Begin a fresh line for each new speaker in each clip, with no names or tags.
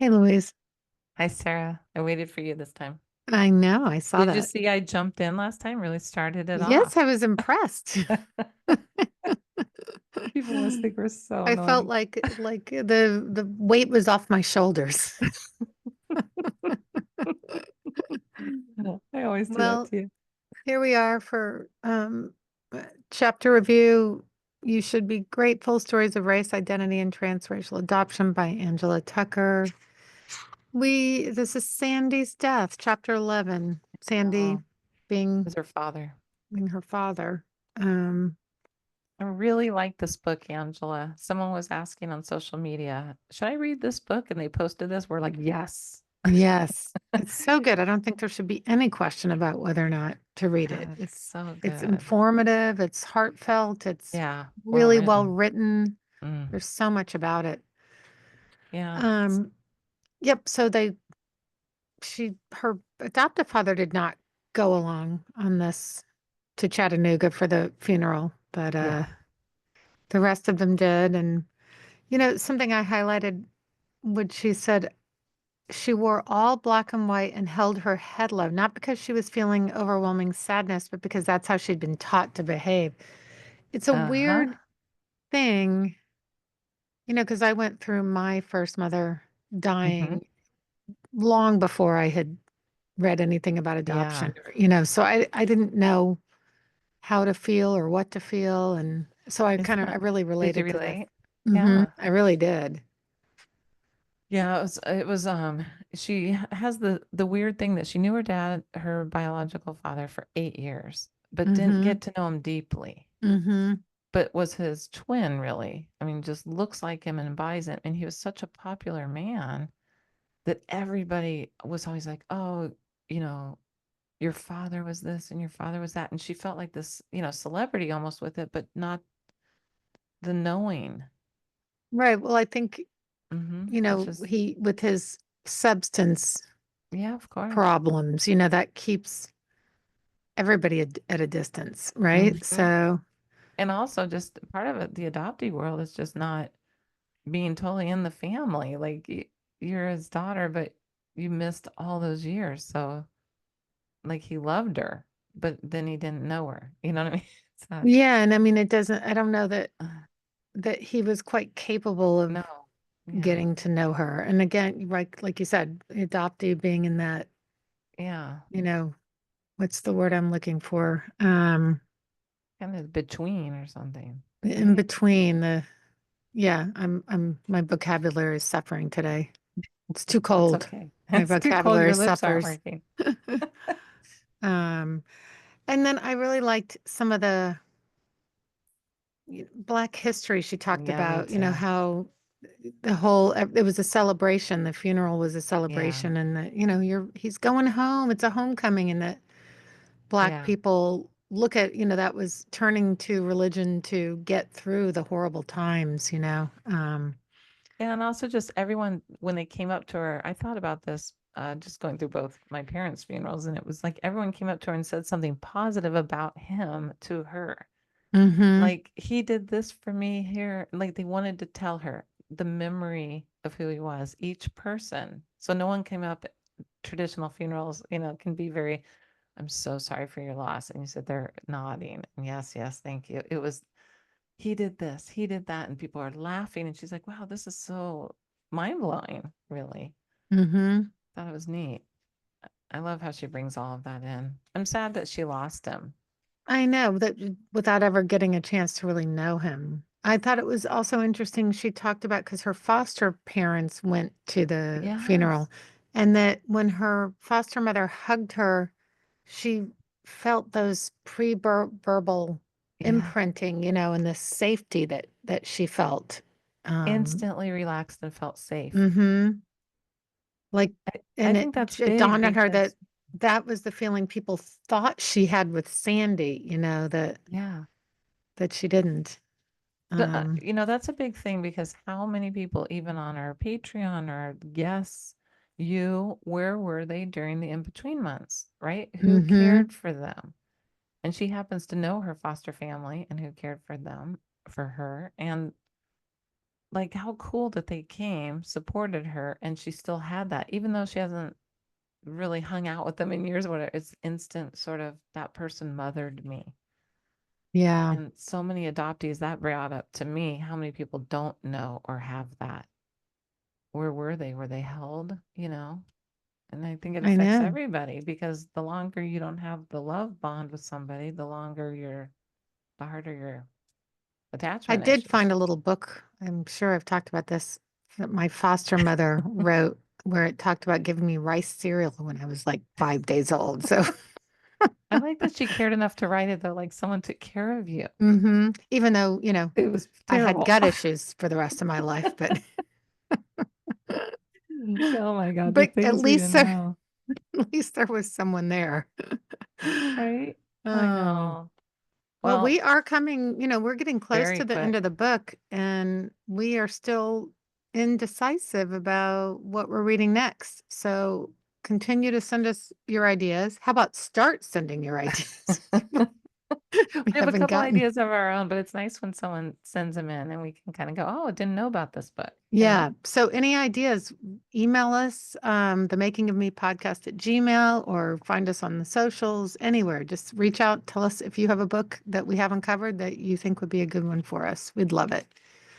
Hey, Louise.
Hi, Sarah. I waited for you this time.
I know, I saw
Did you
that.
see I jumped in last time? Really started it
Yes,
off.
I was impressed.
People must think we're so
I felt
naughty.
like the weight was off my shoulders.
I always do that
Well,
to you.
here we are for chapter review. You should be grateful. Stories of race, identity, and transracial adoption by Angela Tucker. This is Sandy's death, chapter 11. Sandy
Oh,
being
was her father.
being her father. Um,
I really like this book, Angela. Someone was asking on social media, should I read this book? And they posted this. We're like, yes.
Yes, it's so good. I don't think there should be any question about whether or not to read it.
Yeah, it's so
It's
good.
informative, it's heartfelt, it's
Yeah, well
really well
written.
written.
Mm,
There's so much about it.
yeah.
Um, yep, so her adoptive father did not go along on this to Chattanooga for the funeral, but
Yeah.
the rest of them did. And something I highlighted, when she said she wore all black and white and held her head low, not because she was feeling overwhelming sadness, but because that's how she'd been taught to behave. It's a
Uh-huh.
weird thing, because I went through my first mother
Hmm.
dying long before I had read anything about
Yeah.
adoption, so I didn't know how to feel or what to feel. And so
Isn't
I
that,
really
did you
related to this.
relate? Yeah.
I really did.
Yeah, she has the weird thing that she knew her dad, her biological father, for 8 years, but didn't
Mm-hmm.
get to know him deeply.
Mm-hmm.
But was his twin really? I mean, just looks like him and embodies him. And he was such a popular man that everybody was always like, oh, you know, your father was this and your father was that. And she felt like this, celebrity almost with it, but not the knowing.
Right. Well, I think,
Which is,
he, with his substance
yeah, of course.
problems, that keeps everybody at a distance, right?
Hmm.
So,
And also just part of it, the adoptee world is just not being totally in the family. Like you're his daughter, but you missed all those years. So like he loved her, but then he didn't know her. You know what I mean? It's not,
yeah, and I mean, I don't know that he was quite capable of
no. Yeah.
getting to know her. And again, like you said, adoptee being in that,
Yeah.
you know, what's the word I'm looking for?
Kind of between or something,
In
right?
between yeah, my vocabulary is suffering today. It's too
That's
cold.
okay.
My
It's too cold.
vocabulary
Your lips aren't
suffers.
working.
Um, and then I really liked some of the Black history she talked
Yeah, me
about,
too.
how it was a celebration. The funeral was a
Yeah.
celebration, and that, he's going home. It's a homecoming, and that Black
Yeah.
people look at, that was turning to religion to get through the horrible times.
And also just everyone, when they came up to her, I thought about this just going through both my parents' funerals, and it was like everyone came up to her and said something positive about him to her.
Mm-hmm.
Like, he did this for me here. Like, they wanted to tell her the memory of who he was, each person. So no one came up. Traditional funerals, can be very, I'm so sorry for your loss. And you said they're nodding. And yes, yes, thank you. It was, he did this, he did that. And people are laughing. And she's like, wow, this is so mind blowing, really.
Mm-hmm.
Thought it was neat. I love how she brings all of that in. I'm sad that she lost him.
I know that without ever getting a chance to really know him. I thought it was also interesting she talked about because her foster parents went to the funeral,
Yes.
and that when her foster mother hugged her, she felt those pre-verbal
Yeah.
imprinting, and the safety that she felt. Um,
Instantly relaxed and felt safe.
hmm Like,
I
and
think that's
it
big
dawned on her that
because,
that was the feeling people thought she had with Sandy,
yeah.
that she didn't.
But,
Um,
that's a big thing because how many people, even on our Patreon or guests, where were they during the in-between months, right? Who
hmm
cared for them? And she happens to know her foster family and who cared for them, for her. And like how cool that they came, supported her, and she still had that, even though she hasn't really hung out with them in years or whatever. It's instant sort of that person mothered me.
Yeah,
And so many adoptees that brought up to me how many people don't know or have that. Where were they? Were they held? You know? And I think it
I
affects
know.
everybody because the longer you don't have the love bond with somebody, the harder your
I
attachment
did
issues.
find a little book. I'm sure I've talked about this that my foster mother wrote where it talked about giving me rice cereal when I was like 5 days old. So,
I like that she cared enough to write it though, like someone took care of you.
even though,
It was
I had
terrible.
gut issues for the rest of my life, but
Oh my God, the
but at
things we
least
didn't
there
know.
at least there was someone there.
Right? I
Oh.
know.
Well, we
Well,
are coming, we're getting close
very
to the end
quick.
of the book, and we are still indecisive about what we're reading next. So continue to send us your ideas. How about start sending your ideas? We
We have a
haven't
couple
gotten.
ideas of our own, but it's nice when someone sends them in and we can kind of go, oh, I didn't know about this book, you know?
Yeah. So any ideas, email us, the making of me podcast at Gmail, or find us on the socials, anywhere. Just reach out. Tell us if you have a book that we haven't covered that you think would be a good one for us. We'd love it.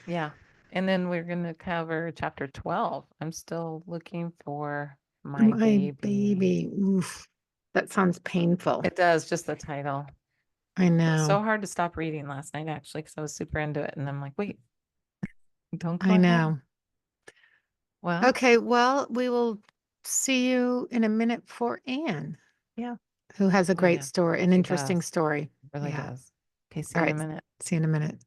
Yeah. And then we're going to cover chapter 12. I'm still looking for my
My
baby.
baby. Oof. That sounds painful.
It does, just the title.
I
It was
know.
so hard to stop reading last night, actually, because I was super into it. And I'm like, wait, don't go
I
ahead.
know.
Well,
Okay, well, we will see you in a minute for Anne,
yeah.
who has a
Oh,
great
yeah.
story, an
She
interesting
does.
story.
Really
Yeah.
does. Okay, see
All
you in a
right.
minute.
See you in a minute.